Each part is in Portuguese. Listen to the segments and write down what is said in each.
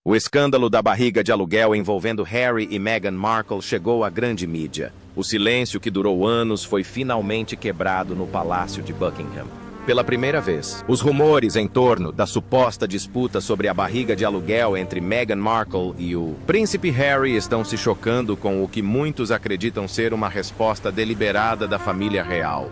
O escândalo da barriga de aluguel envolvendo Harry e Meghan Markle chegou à grande mídia. O silêncio que durou anos foi finalmente quebrado no Palácio de Buckingham. Pela primeira vez, os rumores em torno da suposta disputa sobre a barriga de aluguel entre Meghan Markle e o príncipe Harry estão se chocando com o que muitos acreditam ser uma resposta deliberada da família real.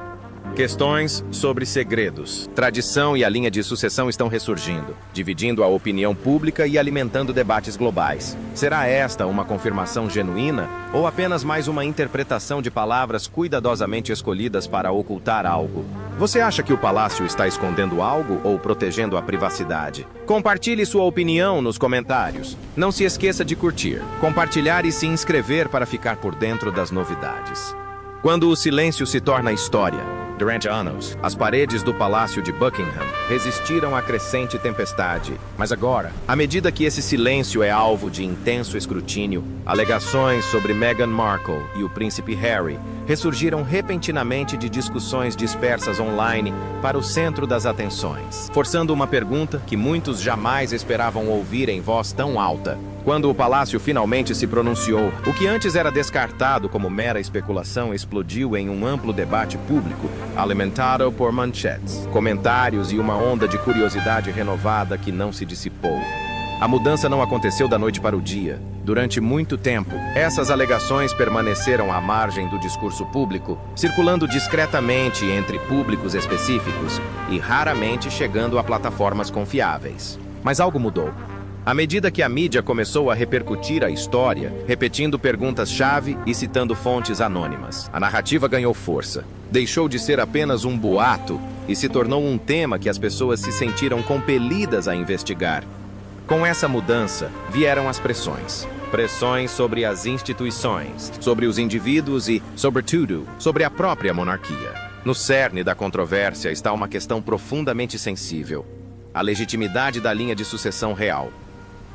Questões sobre segredos, tradição e a linha de sucessão estão ressurgindo, dividindo a opinião pública e alimentando debates globais. Será esta uma confirmação genuína ou apenas mais uma interpretação de palavras cuidadosamente escolhidas para ocultar algo? Você acha que o palácio está escondendo algo ou protegendo a privacidade? Compartilhe sua opinião nos comentários. Não se esqueça de curtir, compartilhar e se inscrever para ficar por dentro das novidades. Quando o silêncio se torna história, durante anos, as paredes do Palácio de Buckingham resistiram à crescente tempestade. Mas agora, à medida que esse silêncio é alvo de intenso escrutínio, alegações sobre Meghan Markle e o príncipe Harry ressurgiram repentinamente de discussões dispersas online para o centro das atenções, forçando uma pergunta que muitos jamais esperavam ouvir em voz tão alta. Quando o palácio finalmente se pronunciou, o que antes era descartado como mera especulação explodiu em um amplo debate público, alimentado por manchetes, comentários e uma onda de curiosidade renovada que não se dissipou. A mudança não aconteceu da noite para o dia. Durante muito tempo, essas alegações permaneceram à margem do discurso público, circulando discretamente entre públicos específicos e raramente chegando a plataformas confiáveis. Mas algo mudou. À medida que a mídia começou a repercutir a história, repetindo perguntas-chave e citando fontes anônimas, a narrativa ganhou força. Deixou de ser apenas um boato e se tornou um tema que as pessoas se sentiram compelidas a investigar. Com essa mudança, vieram as pressões. Pressões sobre as instituições, sobre os indivíduos e, sobretudo, sobre a própria monarquia. No cerne da controvérsia está uma questão profundamente sensível: a legitimidade da linha de sucessão real.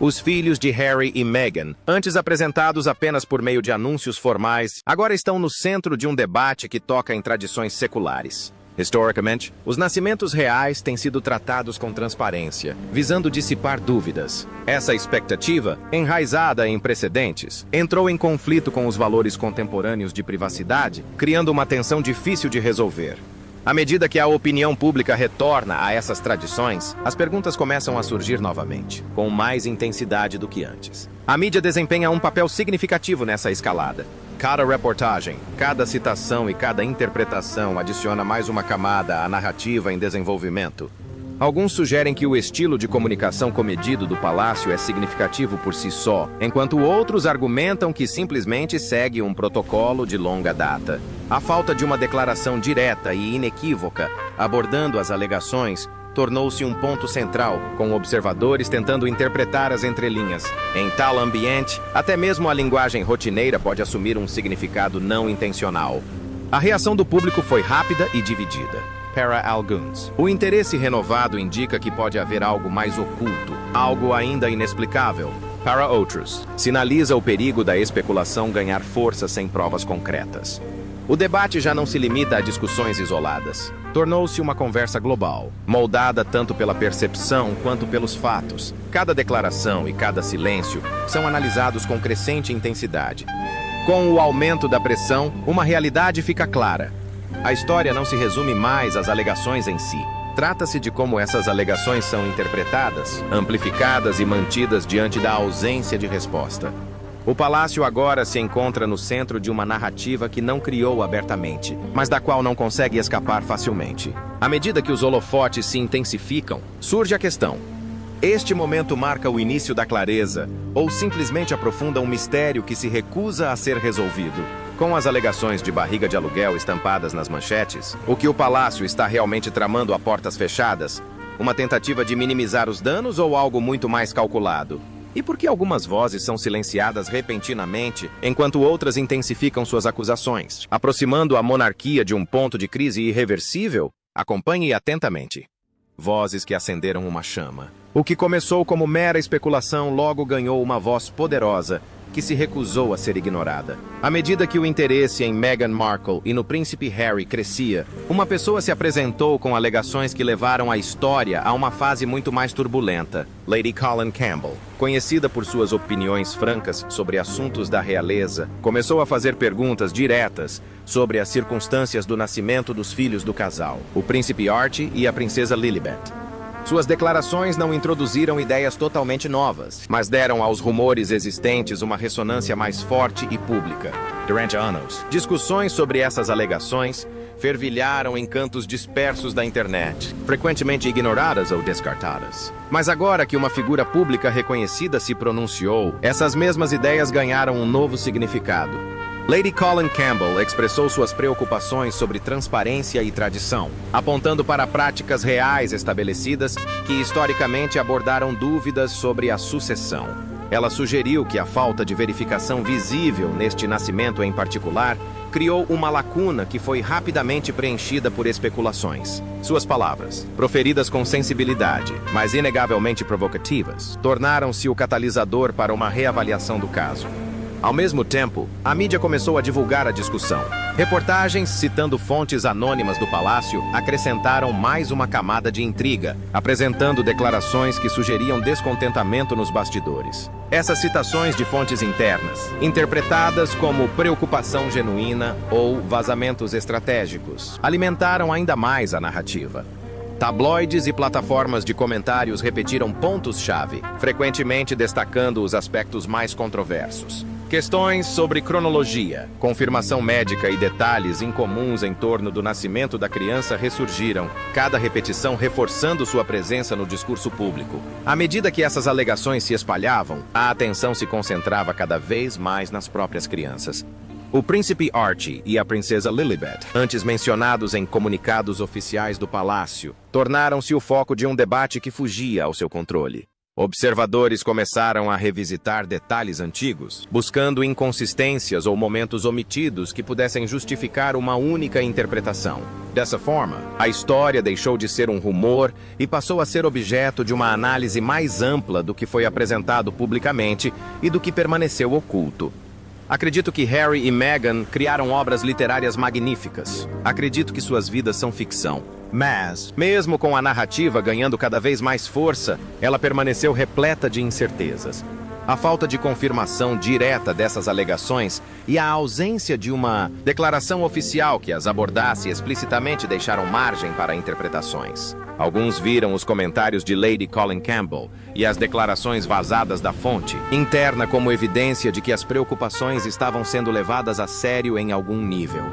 Os filhos de Harry e Meghan, antes apresentados apenas por meio de anúncios formais, agora estão no centro de um debate que toca em tradições seculares. Historicamente, os nascimentos reais têm sido tratados com transparência, visando dissipar dúvidas. Essa expectativa, enraizada em precedentes, entrou em conflito com os valores contemporâneos de privacidade, criando uma tensão difícil de resolver. À medida que a opinião pública retorna a essas tradições, as perguntas começam a surgir novamente, com mais intensidade do que antes. A mídia desempenha um papel significativo nessa escalada. Cada reportagem, cada citação e cada interpretação adiciona mais uma camada à narrativa em desenvolvimento. Alguns sugerem que o estilo de comunicação comedido do palácio é significativo por si só, enquanto outros argumentam que simplesmente segue um protocolo de longa data. A falta de uma declaração direta e inequívoca abordando as alegações tornou-se um ponto central, com observadores tentando interpretar as entrelinhas. Em tal ambiente, até mesmo a linguagem rotineira pode assumir um significado não intencional. A reação do público foi rápida e dividida. Para alguns, o interesse renovado indica que pode haver algo mais oculto, algo ainda inexplicável. Para outros, sinaliza o perigo da especulação ganhar força sem provas concretas. O debate já não se limita a discussões isoladas. Tornou-se uma conversa global, moldada tanto pela percepção quanto pelos fatos. Cada declaração e cada silêncio são analisados com crescente intensidade. Com o aumento da pressão, uma realidade fica clara. A história não se resume mais às alegações em si. Trata-se de como essas alegações são interpretadas, amplificadas e mantidas diante da ausência de resposta. O palácio agora se encontra no centro de uma narrativa que não criou abertamente, mas da qual não consegue escapar facilmente. À medida que os holofotes se intensificam, surge a questão: este momento marca o início da clareza, ou simplesmente aprofunda um mistério que se recusa a ser resolvido? Com as alegações de barriga de aluguel estampadas nas manchetes, o que o palácio está realmente tramando a portas fechadas? Uma tentativa de minimizar os danos ou algo muito mais calculado? E por que algumas vozes são silenciadas repentinamente, enquanto outras intensificam suas acusações, aproximando a monarquia de um ponto de crise irreversível? Acompanhe atentamente. Vozes que acenderam uma chama. O que começou como mera especulação logo ganhou uma voz poderosa, que se recusou a ser ignorada. À medida que o interesse em Meghan Markle e no príncipe Harry crescia, uma pessoa se apresentou com alegações que levaram a história a uma fase muito mais turbulenta. Lady Colin Campbell, conhecida por suas opiniões francas sobre assuntos da realeza, começou a fazer perguntas diretas sobre as circunstâncias do nascimento dos filhos do casal, o príncipe Archie e a princesa Lilibet. Suas declarações não introduziram ideias totalmente novas, mas deram aos rumores existentes uma ressonância mais forte e pública. Durante anos, discussões sobre essas alegações fervilharam em cantos dispersos da internet, frequentemente ignoradas ou descartadas. Mas agora que uma figura pública reconhecida se pronunciou, essas mesmas ideias ganharam um novo significado. Lady Colin Campbell expressou suas preocupações sobre transparência e tradição, apontando para práticas reais estabelecidas que historicamente abordaram dúvidas sobre a sucessão. Ela sugeriu que a falta de verificação visível neste nascimento em particular criou uma lacuna que foi rapidamente preenchida por especulações. Suas palavras, proferidas com sensibilidade, mas inegavelmente provocativas, tornaram-se o catalisador para uma reavaliação do caso. Ao mesmo tempo, a mídia começou a divulgar a discussão. Reportagens citando fontes anônimas do palácio acrescentaram mais uma camada de intriga, apresentando declarações que sugeriam descontentamento nos bastidores. Essas citações de fontes internas, interpretadas como preocupação genuína ou vazamentos estratégicos, alimentaram ainda mais a narrativa. Tabloides e plataformas de comentários repetiram pontos-chave, frequentemente destacando os aspectos mais controversos. Questões sobre cronologia, confirmação médica e detalhes incomuns em torno do nascimento da criança ressurgiram, cada repetição reforçando sua presença no discurso público. À medida que essas alegações se espalhavam, a atenção se concentrava cada vez mais nas próprias crianças. O príncipe Archie e a princesa Lilibet, antes mencionados em comunicados oficiais do palácio, tornaram-se o foco de um debate que fugia ao seu controle. Observadores começaram a revisitar detalhes antigos, buscando inconsistências ou momentos omitidos que pudessem justificar uma única interpretação. Dessa forma, a história deixou de ser um rumor e passou a ser objeto de uma análise mais ampla do que foi apresentado publicamente e do que permaneceu oculto. Acredito que Harry e Meghan criaram obras literárias magníficas. Acredito que suas vidas são ficção. Mas, mesmo com a narrativa ganhando cada vez mais força, ela permaneceu repleta de incertezas. A falta de confirmação direta dessas alegações e a ausência de uma declaração oficial que as abordasse explicitamente deixaram margem para interpretações. Alguns viram os comentários de Lady Colin Campbell e as declarações vazadas da fonte interna como evidência de que as preocupações estavam sendo levadas a sério em algum nível.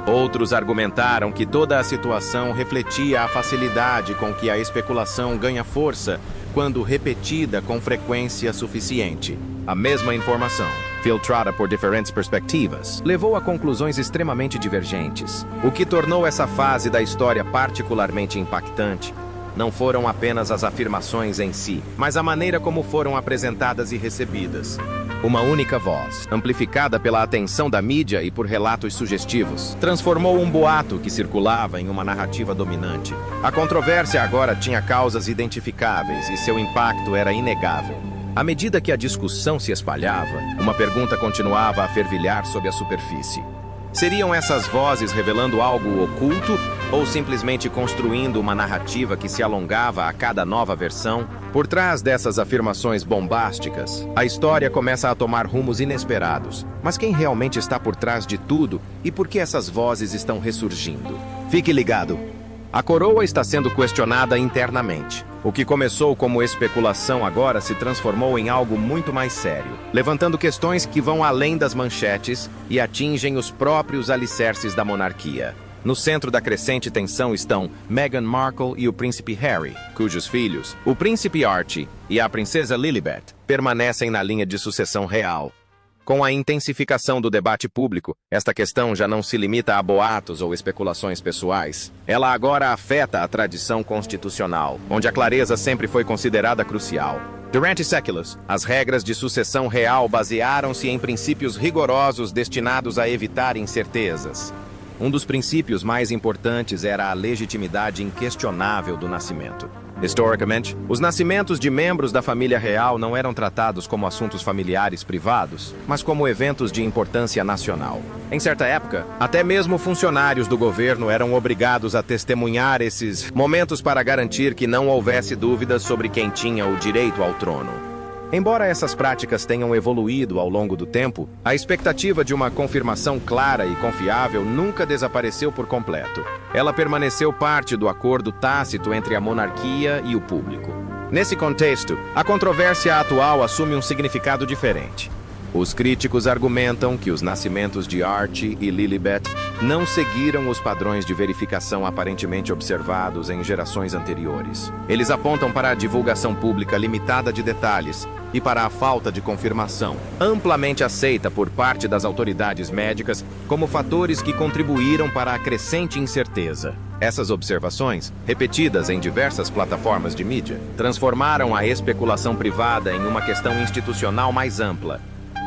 Outros argumentaram que toda a situação refletia a facilidade com que a especulação ganha força quando repetida com frequência suficiente. A mesma informação, filtrada por diferentes perspectivas, levou a conclusões extremamente divergentes. O que tornou essa fase da história particularmente impactante não foram apenas as afirmações em si, mas a maneira como foram apresentadas e recebidas. Uma única voz, amplificada pela atenção da mídia e por relatos sugestivos, transformou um boato que circulava em uma narrativa dominante. A controvérsia agora tinha causas identificáveis e seu impacto era inegável. À medida que a discussão se espalhava, uma pergunta continuava a fervilhar sob a superfície. Seriam essas vozes revelando algo oculto ou simplesmente construindo uma narrativa que se alongava a cada nova versão? Por trás dessas afirmações bombásticas, a história começa a tomar rumos inesperados. Mas quem realmente está por trás de tudo e por que essas vozes estão ressurgindo? Fique ligado! A coroa está sendo questionada internamente. O que começou como especulação agora se transformou em algo muito mais sério, levantando questões que vão além das manchetes e atingem os próprios alicerces da monarquia. No centro da crescente tensão estão Meghan Markle e o príncipe Harry, cujos filhos, o príncipe Archie e a princesa Lilibet, permanecem na linha de sucessão real. Com a intensificação do debate público, esta questão já não se limita a boatos ou especulações pessoais. Ela agora afeta a tradição constitucional, onde a clareza sempre foi considerada crucial. Durante séculos, as regras de sucessão real basearam-se em princípios rigorosos destinados a evitar incertezas. Um dos princípios mais importantes era a legitimidade inquestionável do nascimento. Historicamente, os nascimentos de membros da família real não eram tratados como assuntos familiares privados, mas como eventos de importância nacional. Em certa época, até mesmo funcionários do governo eram obrigados a testemunhar esses momentos para garantir que não houvesse dúvidas sobre quem tinha o direito ao trono. Embora essas práticas tenham evoluído ao longo do tempo, a expectativa de uma confirmação clara e confiável nunca desapareceu por completo. Ela permaneceu parte do acordo tácito entre a monarquia e o público. Nesse contexto, a controvérsia atual assume um significado diferente. Os críticos argumentam que os nascimentos de Archie e Lilibet não seguiram os padrões de verificação aparentemente observados em gerações anteriores. Eles apontam para a divulgação pública limitada de detalhes e para a falta de confirmação, amplamente aceita por parte das autoridades médicas como fatores que contribuíram para a crescente incerteza. Essas observações, repetidas em diversas plataformas de mídia, transformaram a especulação privada em uma questão institucional mais ampla.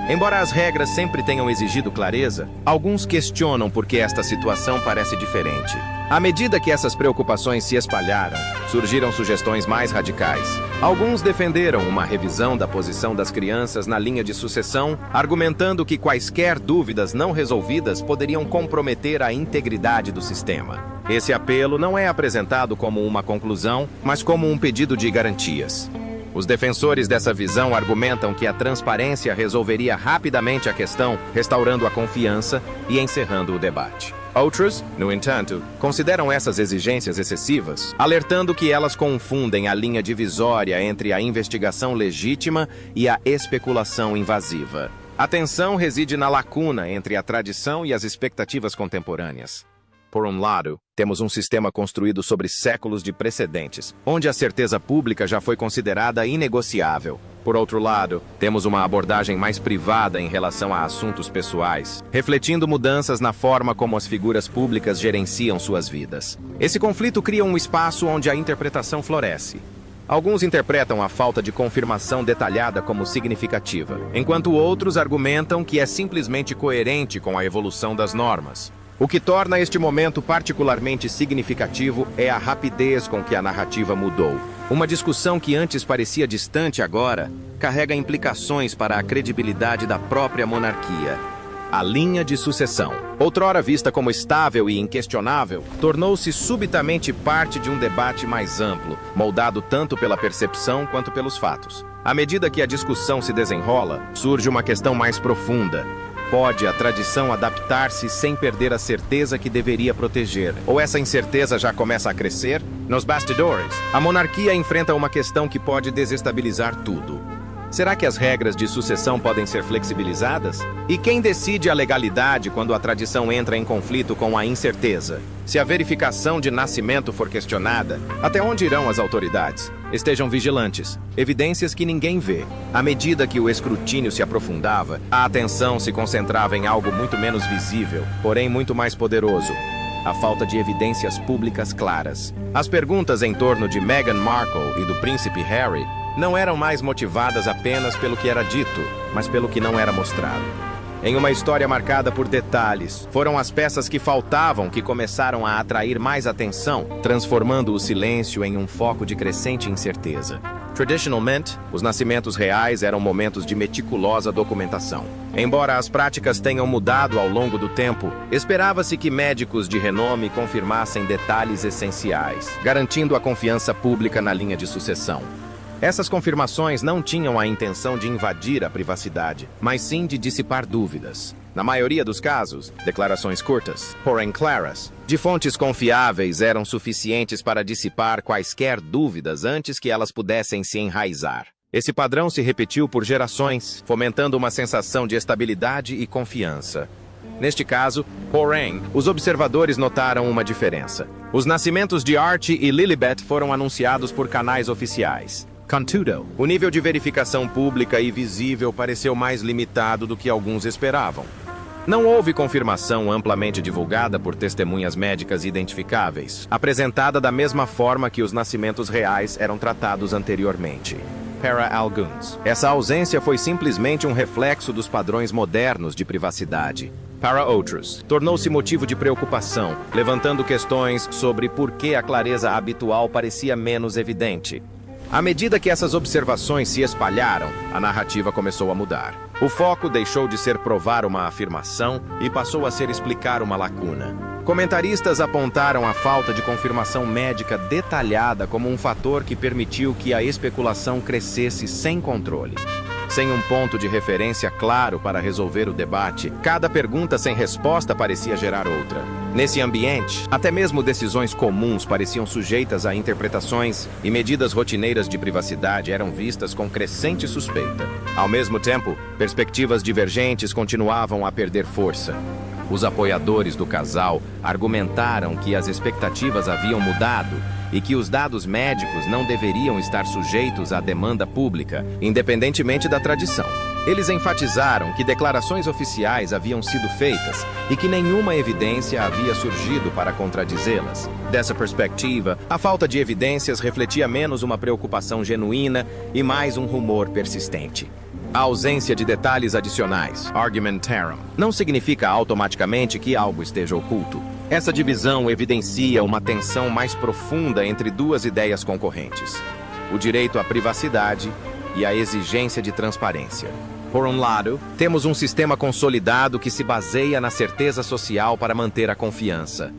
Embora as regras sempre tenham exigido clareza, alguns questionam por que esta situação parece diferente. À medida que essas preocupações se espalharam, surgiram sugestões mais radicais. Alguns defenderam uma revisão da posição das crianças na linha de sucessão, argumentando que quaisquer dúvidas não resolvidas poderiam comprometer a integridade do sistema. Esse apelo não é apresentado como uma conclusão, mas como um pedido de garantias. Os defensores dessa visão argumentam que a transparência resolveria rapidamente a questão, restaurando a confiança e encerrando o debate. Outros, no entanto, consideram essas exigências excessivas, alertando que elas confundem a linha divisória entre a investigação legítima e a especulação invasiva. A tensão reside na lacuna entre a tradição e as expectativas contemporâneas. Por um lado, temos um sistema construído sobre séculos de precedentes, onde a certeza pública já foi considerada inegociável. Por outro lado, temos uma abordagem mais privada em relação a assuntos pessoais, refletindo mudanças na forma como as figuras públicas gerenciam suas vidas. Esse conflito cria um espaço onde a interpretação floresce. Alguns interpretam a falta de confirmação detalhada como significativa, enquanto outros argumentam que é simplesmente coerente com a evolução das normas. O que torna este momento particularmente significativo é a rapidez com que a narrativa mudou. Uma discussão que antes parecia distante agora carrega implicações para a credibilidade da própria monarquia. A linha de sucessão, outrora vista como estável e inquestionável, tornou-se subitamente parte de um debate mais amplo, moldado tanto pela percepção quanto pelos fatos. À medida que a discussão se desenrola, surge uma questão mais profunda. Pode a tradição adaptar-se sem perder a certeza que deveria proteger? Ou essa incerteza já começa a crescer? Nos bastidores, a monarquia enfrenta uma questão que pode desestabilizar tudo. Será que as regras de sucessão podem ser flexibilizadas? E quem decide a legalidade quando a tradição entra em conflito com a incerteza? Se a verificação de nascimento for questionada, até onde irão as autoridades? Estejam vigilantes. Evidências que ninguém vê. À medida que o escrutínio se aprofundava, a atenção se concentrava em algo muito menos visível, porém muito mais poderoso. A falta de evidências públicas claras. As perguntas em torno de Meghan Markle e do príncipe Harry não eram mais motivadas apenas pelo que era dito, mas pelo que não era mostrado. Em uma história marcada por detalhes, foram as peças que faltavam que começaram a atrair mais atenção, transformando o silêncio em um foco de crescente incerteza. Traditionalmente, os nascimentos reais eram momentos de meticulosa documentação. Embora as práticas tenham mudado ao longo do tempo, esperava-se que médicos de renome confirmassem detalhes essenciais, garantindo a confiança pública na linha de sucessão. Essas confirmações não tinham a intenção de invadir a privacidade, mas sim de dissipar dúvidas. Na maioria dos casos, declarações curtas, porém claras, de fontes confiáveis eram suficientes para dissipar quaisquer dúvidas antes que elas pudessem se enraizar. Esse padrão se repetiu por gerações, fomentando uma sensação de estabilidade e confiança. Neste caso, porém, os observadores notaram uma diferença. Os nascimentos de Archie e Lilibet foram anunciados por canais oficiais. Contudo, o nível de verificação pública e visível pareceu mais limitado do que alguns esperavam. Não houve confirmação amplamente divulgada por testemunhas médicas identificáveis, apresentada da mesma forma que os nascimentos reais eram tratados anteriormente. para alguns. Essa ausência foi simplesmente um reflexo dos padrões modernos de privacidade. Para outros, tornou-se motivo de preocupação, levantando questões sobre por que a clareza habitual parecia menos evidente. À medida que essas observações se espalharam, a narrativa começou a mudar. O foco deixou de ser provar uma afirmação e passou a ser explicar uma lacuna. Comentaristas apontaram a falta de confirmação médica detalhada como um fator que permitiu que a especulação crescesse sem controle. Sem um ponto de referência claro para resolver o debate, cada pergunta sem resposta parecia gerar outra. Nesse ambiente, até mesmo decisões comuns pareciam sujeitas a interpretações e medidas rotineiras de privacidade eram vistas com crescente suspeita. Ao mesmo tempo, perspectivas divergentes continuavam a perder força. Os apoiadores do casal argumentaram que as expectativas haviam mudado e que os dados médicos não deveriam estar sujeitos à demanda pública, independentemente da tradição. Eles enfatizaram que declarações oficiais haviam sido feitas e que nenhuma evidência havia surgido para contradizê-las. Dessa perspectiva, a falta de evidências refletia menos uma preocupação genuína e mais um rumor persistente. A ausência de detalhes adicionais, argumentarum, não significa automaticamente que algo esteja oculto. Essa divisão evidencia uma tensão mais profunda entre duas ideias concorrentes: o direito à privacidade e a exigência de transparência. Por um lado, temos um sistema consolidado que se baseia na certeza social para manter a confiança.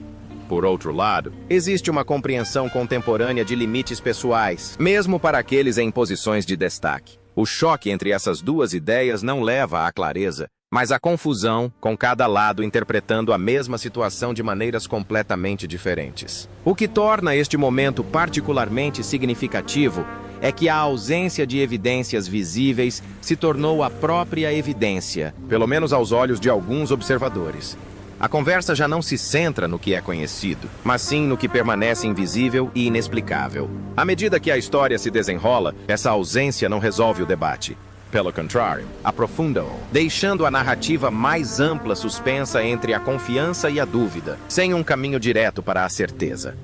Por outro lado, existe uma compreensão contemporânea de limites pessoais, mesmo para aqueles em posições de destaque. O choque entre essas duas ideias não leva à clareza, mas à confusão, com cada lado interpretando a mesma situação de maneiras completamente diferentes. O que torna este momento particularmente significativo é que a ausência de evidências visíveis se tornou a própria evidência, pelo menos aos olhos de alguns observadores. A conversa já não se centra no que é conhecido, mas sim no que permanece invisível e inexplicável. À medida que a história se desenrola, essa ausência não resolve o debate. Pelo contrário, aprofunda-o, deixando a narrativa mais ampla suspensa entre a confiança e a dúvida, sem um caminho direto para a certeza.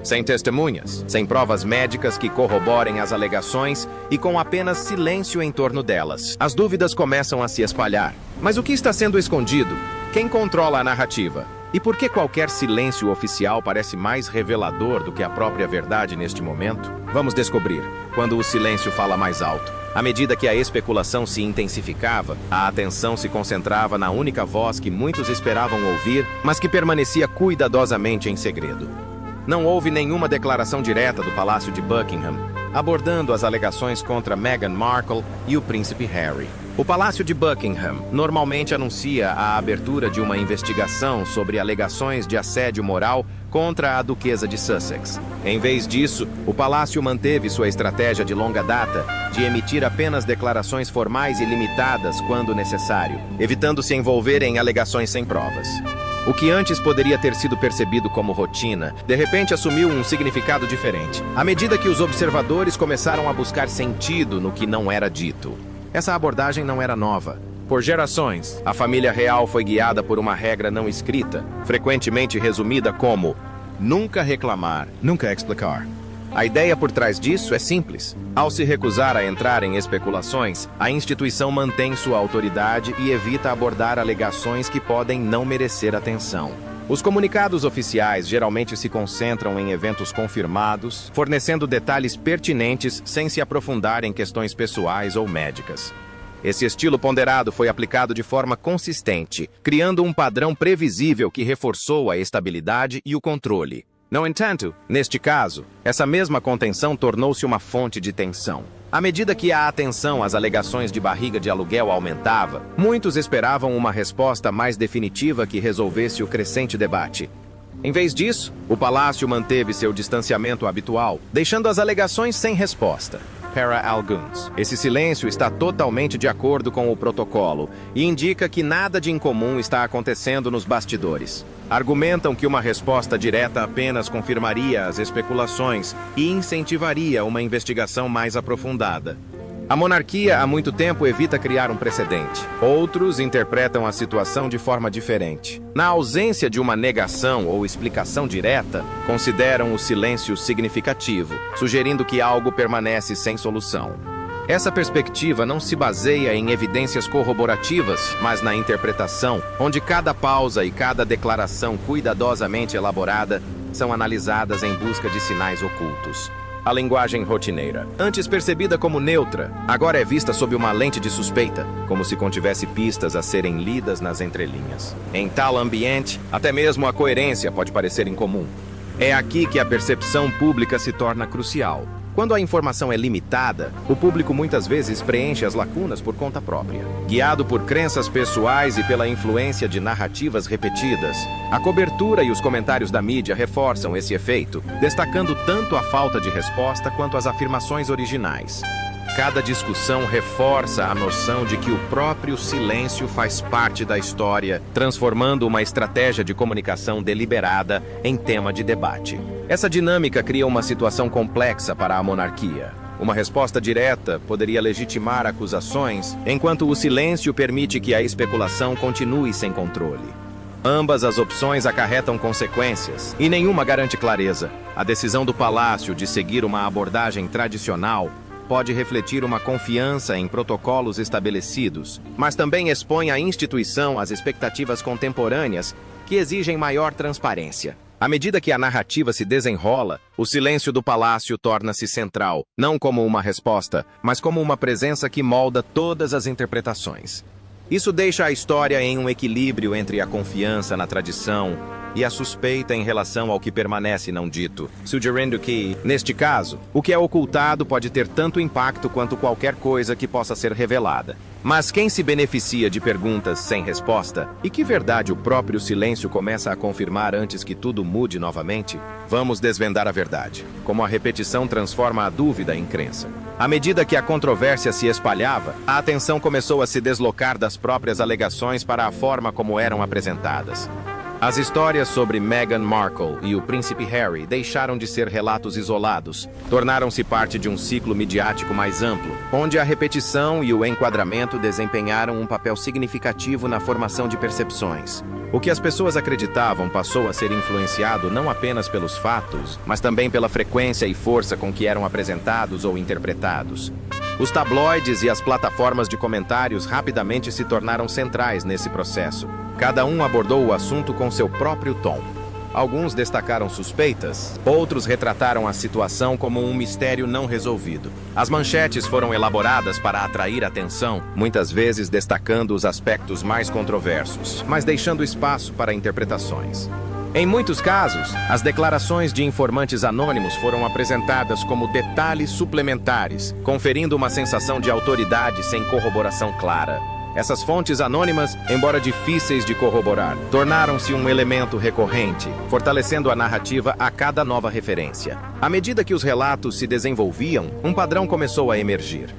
Sem testemunhas, sem provas médicas que corroborem as alegações e com apenas silêncio em torno delas, as dúvidas começam a se espalhar. Mas o que está sendo escondido? Quem controla a narrativa? E por que qualquer silêncio oficial parece mais revelador do que a própria verdade neste momento? Vamos descobrir, quando o silêncio fala mais alto. À medida que a especulação se intensificava, a atenção se concentrava na única voz que muitos esperavam ouvir, mas que permanecia cuidadosamente em segredo. Não houve nenhuma declaração direta do Palácio de Buckingham, abordando as alegações contra Meghan Markle e o príncipe Harry. O Palácio de Buckingham normalmente anuncia a abertura de uma investigação sobre alegações de assédio moral contra a duquesa de Sussex. Em vez disso, o palácio manteve sua estratégia de longa data de emitir apenas declarações formais e limitadas quando necessário, evitando se envolver em alegações sem provas. O que antes poderia ter sido percebido como rotina, de repente assumiu um significado diferente, à medida que os observadores começaram a buscar sentido no que não era dito. Essa abordagem não era nova. Por gerações, a família real foi guiada por uma regra não escrita, frequentemente resumida como nunca reclamar, nunca explicar. A ideia por trás disso é simples. Ao se recusar a entrar em especulações, a instituição mantém sua autoridade e evita abordar alegações que podem não merecer atenção. Os comunicados oficiais geralmente se concentram em eventos confirmados, fornecendo detalhes pertinentes sem se aprofundar em questões pessoais ou médicas. Esse estilo ponderado foi aplicado de forma consistente, criando um padrão previsível que reforçou a estabilidade e o controle. No entanto, neste caso, essa mesma contenção tornou-se uma fonte de tensão. À medida que a atenção às alegações de barriga de aluguel aumentava, muitos esperavam uma resposta mais definitiva que resolvesse o crescente debate. Em vez disso, o palácio manteve seu distanciamento habitual, deixando as alegações sem resposta. Para alguns, esse silêncio está totalmente de acordo com o protocolo e indica que nada de incomum está acontecendo nos bastidores. Argumentam que uma resposta direta apenas confirmaria as especulações e incentivaria uma investigação mais aprofundada. A monarquia há muito tempo evita criar um precedente. Outros interpretam a situação de forma diferente. Na ausência de uma negação ou explicação direta, consideram o silêncio significativo, sugerindo que algo permanece sem solução. Essa perspectiva não se baseia em evidências corroborativas, mas na interpretação, onde cada pausa e cada declaração cuidadosamente elaborada são analisadas em busca de sinais ocultos. A linguagem rotineira, antes percebida como neutra, agora é vista sob uma lente de suspeita, como se contivesse pistas a serem lidas nas entrelinhas. Em tal ambiente, até mesmo a coerência pode parecer incomum. É aqui que a percepção pública se torna crucial. Quando a informação é limitada, o público muitas vezes preenche as lacunas por conta própria. Guiado por crenças pessoais e pela influência de narrativas repetidas, a cobertura e os comentários da mídia reforçam esse efeito, destacando tanto a falta de resposta quanto as afirmações originais. Cada discussão reforça a noção de que o próprio silêncio faz parte da história, transformando uma estratégia de comunicação deliberada em tema de debate. Essa dinâmica cria uma situação complexa para a monarquia. Uma resposta direta poderia legitimar acusações, enquanto o silêncio permite que a especulação continue sem controle. Ambas as opções acarretam consequências, e nenhuma garante clareza. A decisão do palácio de seguir uma abordagem tradicional pode refletir uma confiança em protocolos estabelecidos, mas também expõe a instituição às expectativas contemporâneas que exigem maior transparência. À medida que a narrativa se desenrola, o silêncio do palácio torna-se central, não como uma resposta, mas como uma presença que molda todas as interpretações. Isso deixa a história em um equilíbrio entre a confiança na tradição e a suspeita em relação ao que permanece não dito, sugerindo que, neste caso, o que é ocultado pode ter tanto impacto quanto qualquer coisa que possa ser revelada. Mas quem se beneficia de perguntas sem resposta? E que verdade o próprio silêncio começa a confirmar antes que tudo mude novamente? Vamos desvendar a verdade, como a repetição transforma a dúvida em crença. À medida que a controvérsia se espalhava, a atenção começou a se deslocar das próprias alegações para a forma como eram apresentadas. As histórias sobre Meghan Markle e o príncipe Harry deixaram de ser relatos isolados, tornaram-se parte de um ciclo midiático mais amplo, onde a repetição e o enquadramento desempenharam um papel significativo na formação de percepções. O que as pessoas acreditavam passou a ser influenciado não apenas pelos fatos, mas também pela frequência e força com que eram apresentados ou interpretados. Os tabloides e as plataformas de comentários rapidamente se tornaram centrais nesse processo. Cada um abordou o assunto com seu próprio tom. Alguns destacaram suspeitas, outros retrataram a situação como um mistério não resolvido. As manchetes foram elaboradas para atrair atenção, muitas vezes destacando os aspectos mais controversos, mas deixando espaço para interpretações. Em muitos casos, as declarações de informantes anônimos foram apresentadas como detalhes suplementares, conferindo uma sensação de autoridade sem corroboração clara. Essas fontes anônimas, embora difíceis de corroborar, tornaram-se um elemento recorrente, fortalecendo a narrativa a cada nova referência. À medida que os relatos se desenvolviam, um padrão começou a emergir.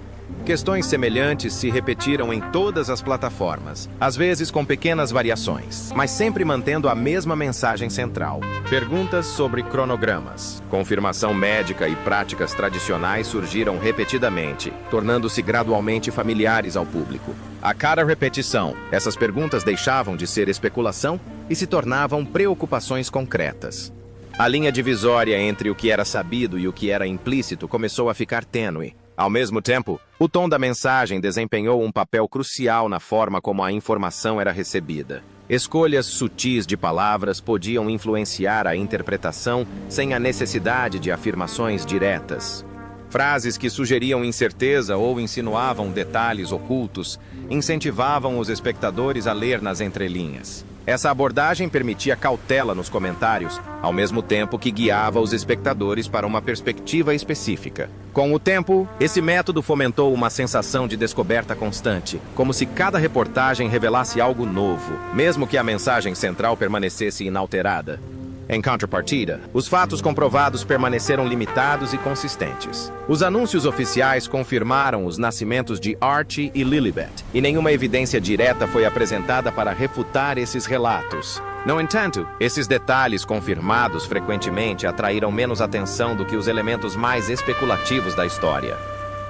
Questões semelhantes se repetiram em todas as plataformas, às vezes com pequenas variações, mas sempre mantendo a mesma mensagem central. Perguntas sobre cronogramas, confirmação médica e práticas tradicionais surgiram repetidamente, tornando-se gradualmente familiares ao público. A cada repetição, essas perguntas deixavam de ser especulação e se tornavam preocupações concretas. A linha divisória entre o que era sabido e o que era implícito começou a ficar tênue. Ao mesmo tempo, o tom da mensagem desempenhou um papel crucial na forma como a informação era recebida. Escolhas sutis de palavras podiam influenciar a interpretação sem a necessidade de afirmações diretas. Frases que sugeriam incerteza ou insinuavam detalhes ocultos incentivavam os espectadores a ler nas entrelinhas. Essa abordagem permitia cautela nos comentários, ao mesmo tempo que guiava os espectadores para uma perspectiva específica. Com o tempo, esse método fomentou uma sensação de descoberta constante, como se cada reportagem revelasse algo novo, mesmo que a mensagem central permanecesse inalterada. Em contrapartida, os fatos comprovados permaneceram limitados e consistentes. Os anúncios oficiais confirmaram os nascimentos de Archie e Lilibet, e nenhuma evidência direta foi apresentada para refutar esses relatos. No entanto, esses detalhes confirmados frequentemente atraíram menos atenção do que os elementos mais especulativos da história.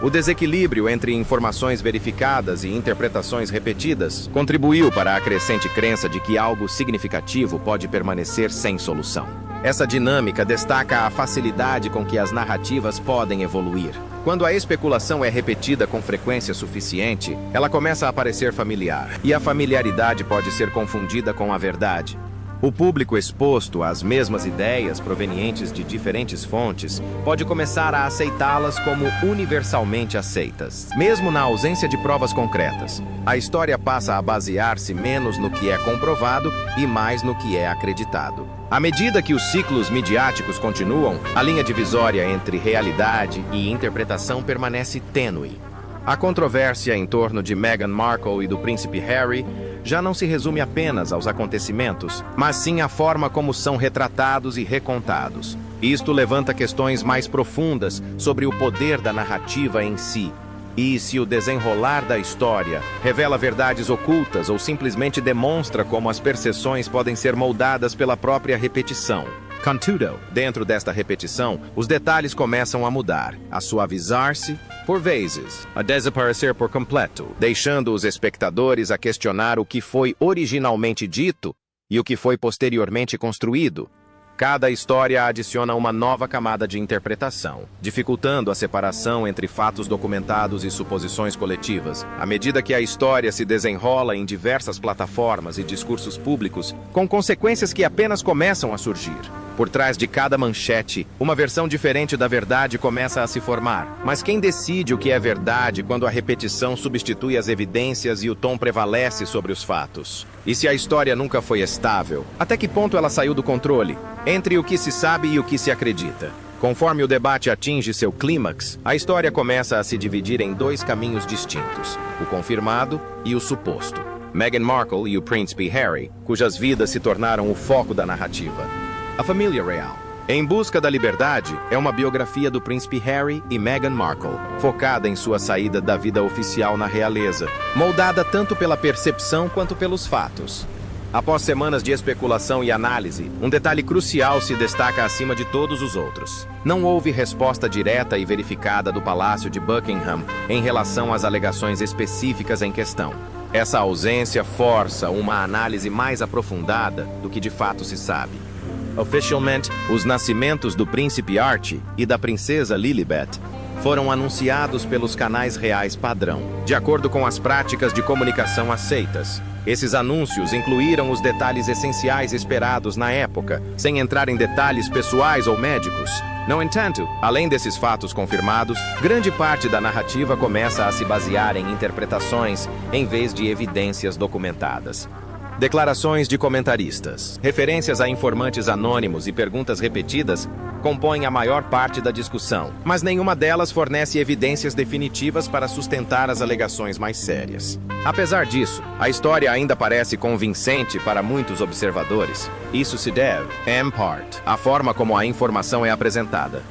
O desequilíbrio entre informações verificadas e interpretações repetidas contribuiu para a crescente crença de que algo significativo pode permanecer sem solução. Essa dinâmica destaca a facilidade com que as narrativas podem evoluir. Quando a especulação é repetida com frequência suficiente, ela começa a parecer familiar, e a familiaridade pode ser confundida com a verdade. O público exposto às mesmas ideias provenientes de diferentes fontes pode começar a aceitá-las como universalmente aceitas. Mesmo na ausência de provas concretas, a história passa a basear-se menos no que é comprovado e mais no que é acreditado. À medida que os ciclos midiáticos continuam, a linha divisória entre realidade e interpretação permanece tênue. A controvérsia em torno de Meghan Markle e do príncipe Harry já não se resume apenas aos acontecimentos, mas sim à forma como são retratados e recontados. Isto levanta questões mais profundas sobre o poder da narrativa em si, e se o desenrolar da história revela verdades ocultas ou simplesmente demonstra como as percepções podem ser moldadas pela própria repetição. Contudo, dentro desta repetição, os detalhes começam a mudar, a suavizar-se, por vezes, a desaparecer por completo, deixando os espectadores a questionar o que foi originalmente dito e o que foi posteriormente construído. Cada história adiciona uma nova camada de interpretação, dificultando a separação entre fatos documentados e suposições coletivas. À medida que a história se desenrola em diversas plataformas e discursos públicos, com consequências que apenas começam a surgir. Por trás de cada manchete, uma versão diferente da verdade começa a se formar. Mas quem decide o que é verdade quando a repetição substitui as evidências e o tom prevalece sobre os fatos? E se a história nunca foi estável, até que ponto ela saiu do controle entre o que se sabe e o que se acredita? Conforme o debate atinge seu clímax, a história começa a se dividir em dois caminhos distintos: o confirmado e o suposto. Meghan Markle e o príncipe Harry, cujas vidas se tornaram o foco da narrativa. A família real, Em Busca da Liberdade, é uma biografia do príncipe Harry e Meghan Markle, focada em sua saída da vida oficial na realeza, moldada tanto pela percepção quanto pelos fatos. Após semanas de especulação e análise, um detalhe crucial se destaca acima de todos os outros. Não houve resposta direta e verificada do Palácio de Buckingham em relação às alegações específicas em questão. Essa ausência força uma análise mais aprofundada do que de fato se sabe. Oficialmente, os nascimentos do príncipe Archie e da princesa Lilibet foram anunciados pelos canais reais padrão, de acordo com as práticas de comunicação aceitas. Esses anúncios incluíram os detalhes essenciais esperados na época, sem entrar em detalhes pessoais ou médicos. No entanto, além desses fatos confirmados, grande parte da narrativa começa a se basear em interpretações em vez de evidências documentadas. Declarações de comentaristas, referências a informantes anônimos e perguntas repetidas compõem a maior parte da discussão, mas nenhuma delas fornece evidências definitivas para sustentar as alegações mais sérias. Apesar disso, a história ainda parece convincente para muitos observadores. Isso se deve, em parte, à forma como a informação é apresentada.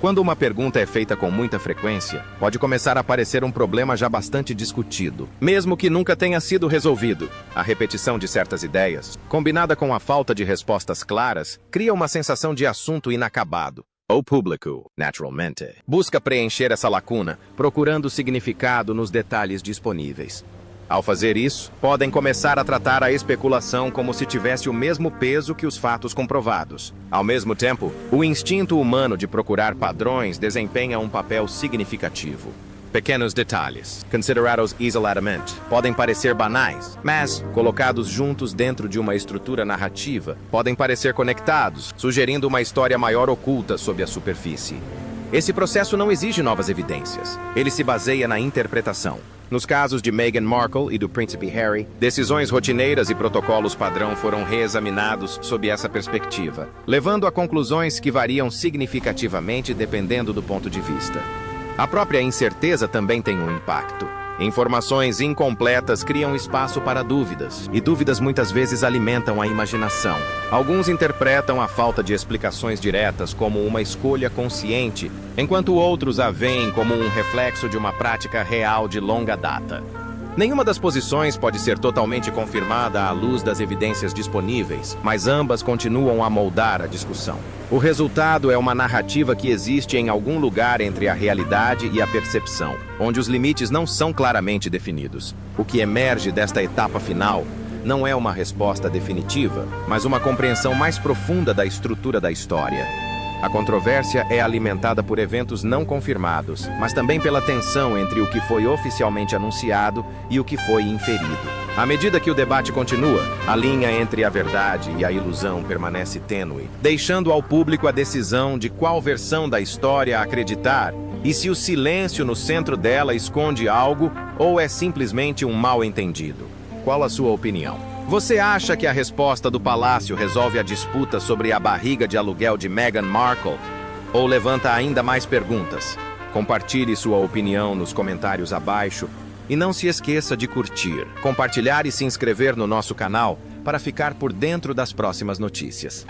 Quando uma pergunta é feita com muita frequência, pode começar a aparecer um problema já bastante discutido, mesmo que nunca tenha sido resolvido. A repetição de certas ideias, combinada com a falta de respostas claras, cria uma sensação de assunto inacabado. O público, naturalmente, busca preencher essa lacuna, procurando significado nos detalhes disponíveis. Ao fazer isso, podem começar a tratar a especulação como se tivesse o mesmo peso que os fatos comprovados. Ao mesmo tempo, o instinto humano de procurar padrões desempenha um papel significativo. Pequenos detalhes, considerados isoladamente, podem parecer banais, mas, colocados juntos dentro de uma estrutura narrativa, podem parecer conectados, sugerindo uma história maior oculta sob a superfície. Esse processo não exige novas evidências. Ele se baseia na interpretação. Nos casos de Meghan Markle e do príncipe Harry, decisões rotineiras e protocolos padrão foram reexaminados sob essa perspectiva, levando a conclusões que variam significativamente dependendo do ponto de vista. A própria incerteza também tem um impacto. Informações incompletas criam espaço para dúvidas, e dúvidas muitas vezes alimentam a imaginação. Alguns interpretam a falta de explicações diretas como uma escolha consciente, enquanto outros a veem como um reflexo de uma prática real de longa data. Nenhuma das posições pode ser totalmente confirmada à luz das evidências disponíveis, mas ambas continuam a moldar a discussão. O resultado é uma narrativa que existe em algum lugar entre a realidade e a percepção, onde os limites não são claramente definidos. O que emerge desta etapa final não é uma resposta definitiva, mas uma compreensão mais profunda da estrutura da história. A controvérsia é alimentada por eventos não confirmados, mas também pela tensão entre o que foi oficialmente anunciado e o que foi inferido. À medida que o debate continua, a linha entre a verdade e a ilusão permanece tênue, deixando ao público a decisão de qual versão da história acreditar e se o silêncio no centro dela esconde algo ou é simplesmente um mal-entendido. Qual a sua opinião? Você acha que a resposta do palácio resolve a disputa sobre a barriga de aluguel de Meghan Markle? Ou levanta ainda mais perguntas? Compartilhe sua opinião nos comentários abaixo e não se esqueça de curtir, compartilhar e se inscrever no nosso canal para ficar por dentro das próximas notícias.